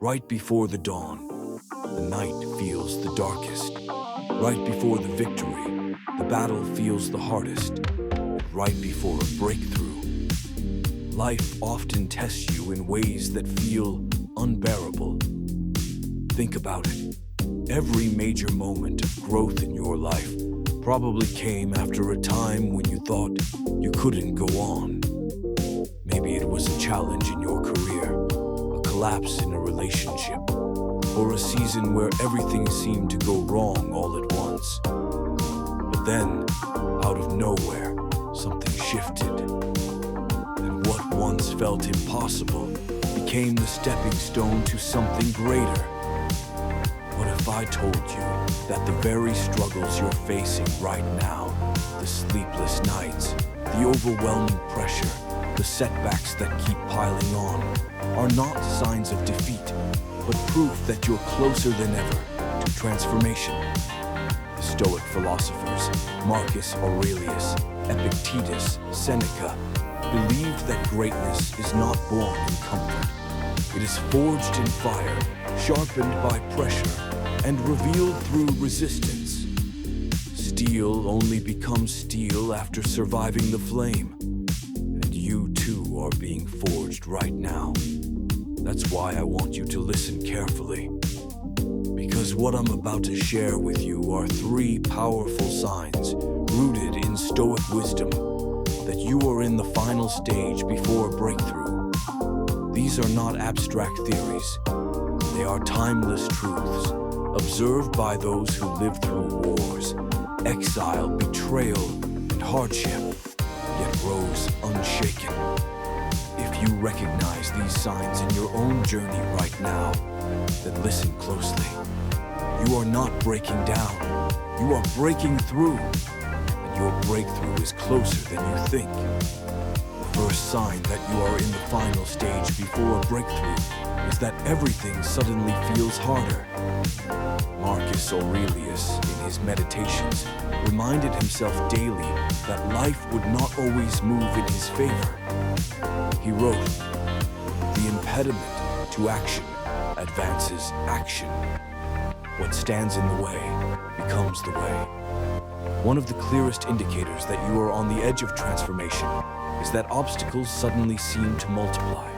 Right before the dawn, the night feels the darkest. Right before the victory, the battle feels the hardest. And right before a breakthrough, life often tests you in ways that feel unbearable. Think about it. Every major moment of growth in your life probably came after a time when you thought you couldn't go on. Maybe it was a challenge in your career, a collapse in a relationship, or a season where everything seemed to go wrong all at once. But then, out of nowhere, something shifted. And what once felt impossible became the stepping stone to something greater. What if I told you that the very struggles you're facing right now, the sleepless nights, the overwhelming pressure, the setbacks that keep piling on, are not signs of defeat, but proof that you're closer than ever to transformation? The Stoic philosophers, Marcus Aurelius, Epictetus, Seneca, believed that greatness is not born in comfort. It is forged in fire, sharpened by pressure, and revealed through resistance. Steel only becomes steel after surviving the flame. And you too are being forged right now. That's why I want you to listen carefully. Because what I'm about to share with you are 3 powerful signs rooted in Stoic wisdom that you are in the final stage before a breakthrough. These are not abstract theories. They are timeless truths, observed by those who lived through wars, exile, betrayal, and hardship, yet rose unshaken. If you recognize these signs in your own journey right now, then listen closely. You are not breaking down, you are breaking through, and your breakthrough is closer than you think. The first sign that you are in the final stage before a breakthrough is that everything suddenly feels harder. Marcus Aurelius, in his meditations, reminded himself daily that life would not always move in his favor. He wrote, "The impediment to action advances action. What stands in the way becomes the way." One of the clearest indicators that you are on the edge of transformation is that obstacles suddenly seem to multiply.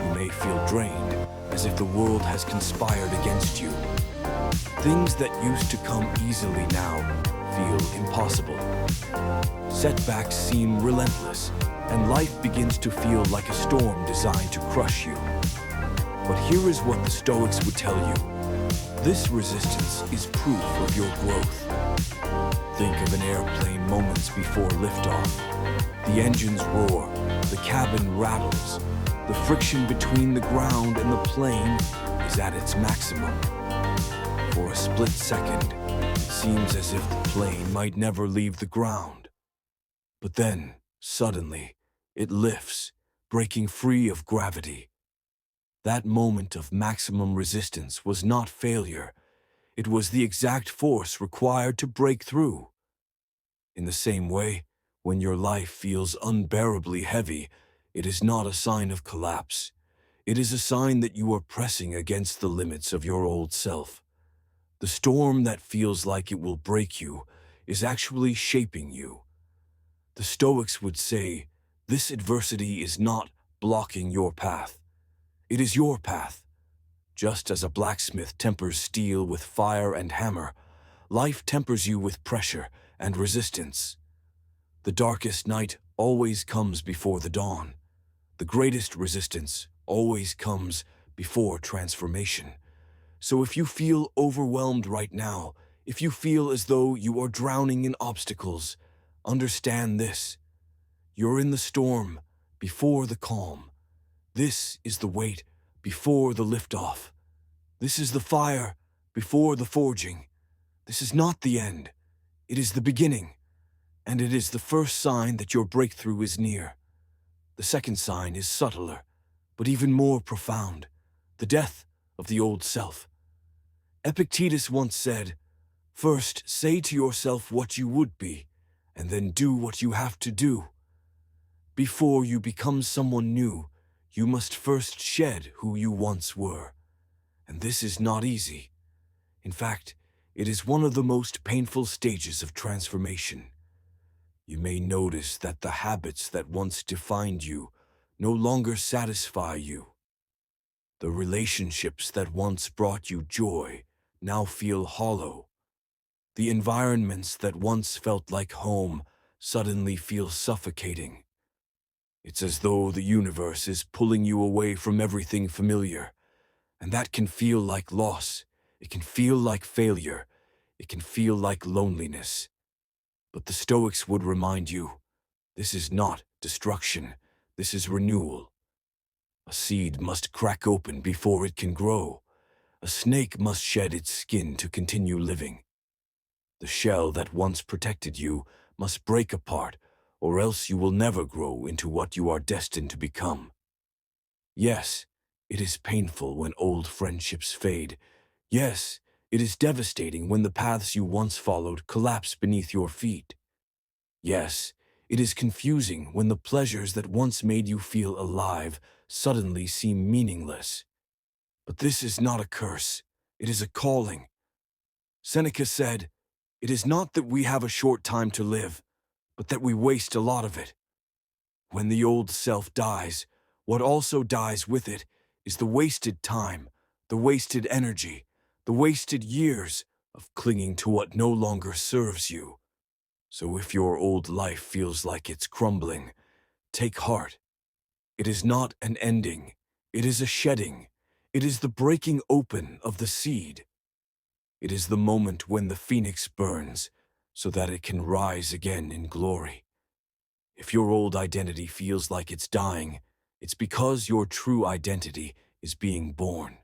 You may feel drained, as if the world has conspired against you. Things that used to come easily now feel impossible. Setbacks seem relentless, and life begins to feel like a storm designed to crush you. But here is what the Stoics would tell you. This resistance is proof of your growth. Think of an airplane moments before liftoff. The engines roar, the cabin rattles. The friction between the ground and the plane is at its maximum. For a split second, it seems as if the plane might never leave the ground. But then, suddenly, it lifts, breaking free of gravity. That moment of maximum resistance was not failure. It was the exact force required to break through. In the same way, when your life feels unbearably heavy, it is not a sign of collapse. It is a sign that you are pressing against the limits of your old self. The storm that feels like it will break you is actually shaping you. The Stoics would say, this adversity is not blocking your path. It is your path. Just as a blacksmith tempers steel with fire and hammer, life tempers you with pressure and resistance. The darkest night always comes before the dawn. The greatest resistance always comes before transformation. So if you feel overwhelmed right now, if you feel as though you are drowning in obstacles, understand this. You're in the storm before the calm. This is the weight before the liftoff. This is the fire before the forging. This is not the end. It is the beginning. And it is the first sign that your breakthrough is near. The second sign is subtler, but even more profound. The death of the old self. Epictetus once said, "First say to yourself what you would be, and then do what you have to do. Before you become someone new, you must first shed who you once were." And this is not easy. In fact, it is one of the most painful stages of transformation. You may notice that the habits that once defined you no longer satisfy you. The relationships that once brought you joy now feel hollow. The environments that once felt like home suddenly feel suffocating. It's as though the universe is pulling you away from everything familiar, and that can feel like loss. It can feel like failure. It can feel like loneliness. But the Stoics would remind you, this is not destruction, this is renewal. A seed must crack open before it can grow. A snake must shed its skin to continue living. The shell that once protected you must break apart, or else you will never grow into what you are destined to become. Yes, it is painful when old friendships fade. Yes, it is devastating when the paths you once followed collapse beneath your feet. Yes, it is confusing when the pleasures that once made you feel alive suddenly seem meaningless. But this is not a curse, it is a calling. Seneca said, "It is not that we have a short time to live, but that we waste a lot of it." When the old self dies, what also dies with it is the wasted time, the wasted energy, the wasted years of clinging to what no longer serves you. So if your old life feels like it's crumbling, take heart. It is not an ending, it is a shedding. It is the breaking open of the seed. It is the moment when the phoenix burns, so that it can rise again in glory. If your old identity feels like it's dying, it's because your true identity is being born.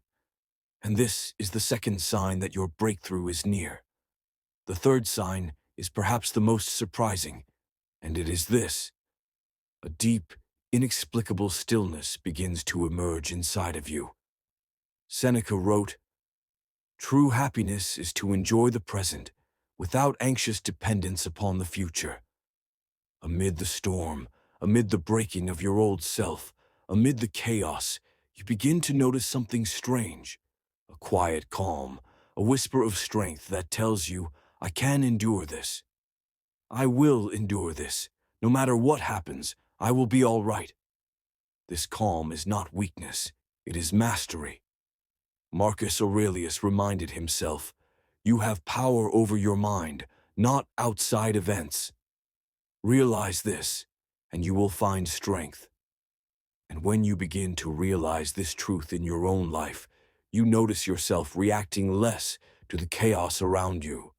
And this is the second sign that your breakthrough is near. The third sign is perhaps the most surprising, and it is this. A deep, inexplicable stillness begins to emerge inside of you. Seneca wrote, "True happiness is to enjoy the present without anxious dependence upon the future." Amid the storm, amid the breaking of your old self, amid the chaos, you begin to notice something strange. A quiet calm, a whisper of strength that tells you, "I can endure this. I will endure this. No matter what happens, I will be all right." This calm is not weakness, it is mastery. Marcus Aurelius reminded himself, "You have power over your mind, not outside events." Realize this, and you will find strength. And when you begin to realize this truth in your own life, you notice yourself reacting less to the chaos around you.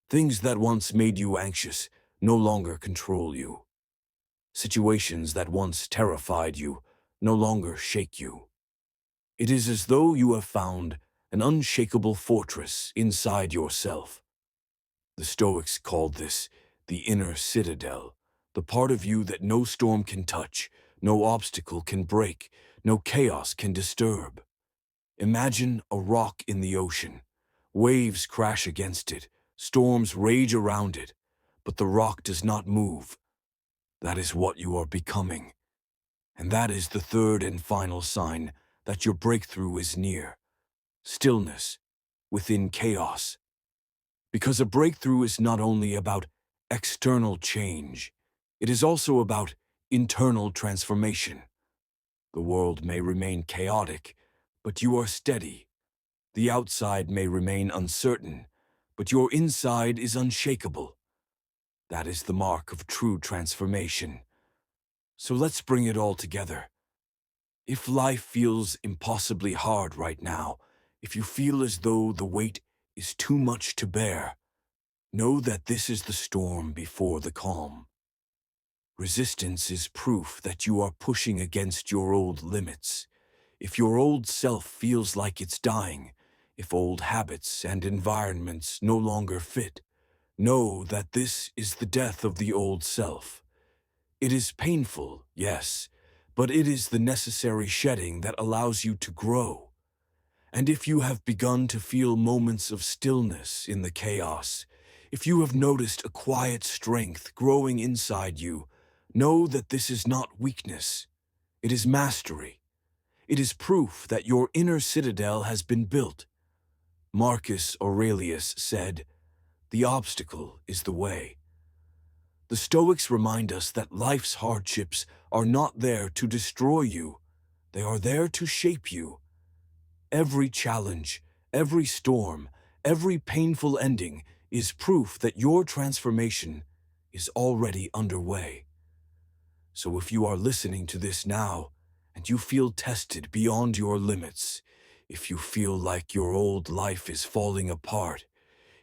Things that once made you anxious no longer control you. Situations that once terrified you no longer shake you. It is as though you have found an unshakable fortress inside yourself. The Stoics called this the inner citadel, the part of you that no storm can touch, no obstacle can break, no chaos can disturb. Imagine a rock in the ocean. Waves crash against it, storms rage around it, but the rock does not move. That is what you are becoming. And that is the third and final sign that your breakthrough is near. Stillness within chaos. Because a breakthrough is not only about external change, it is also about internal transformation. The world may remain chaotic, but you are steady. The outside may remain uncertain, but your inside is unshakable. That is the mark of true transformation. So let's bring it all together. If life feels impossibly hard right now, if you feel as though the weight is too much to bear, know that this is the storm before the calm. Resistance is proof that you are pushing against your old limits. If your old self feels like it's dying, if old habits and environments no longer fit, know that this is the death of the old self. It is painful, yes, but it is the necessary shedding that allows you to grow. And if you have begun to feel moments of stillness in the chaos, if you have noticed a quiet strength growing inside you, know that this is not weakness. It is mastery. It is proof that your inner citadel has been built. Marcus Aurelius said, "The obstacle is the way." The Stoics remind us that life's hardships are not there to destroy you, they are there to shape you. Every challenge, every storm, every painful ending is proof that your transformation is already underway. So if you are listening to this now, and you feel tested beyond your limits, if you feel like your old life is falling apart,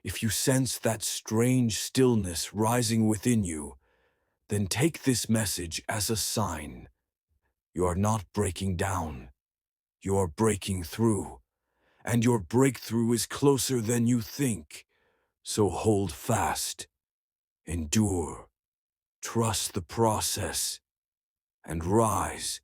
if you sense that strange stillness rising within you, then take this message as a sign. You are not breaking down. You are breaking through. And your breakthrough is closer than you think. So hold fast, endure, trust the process, and rise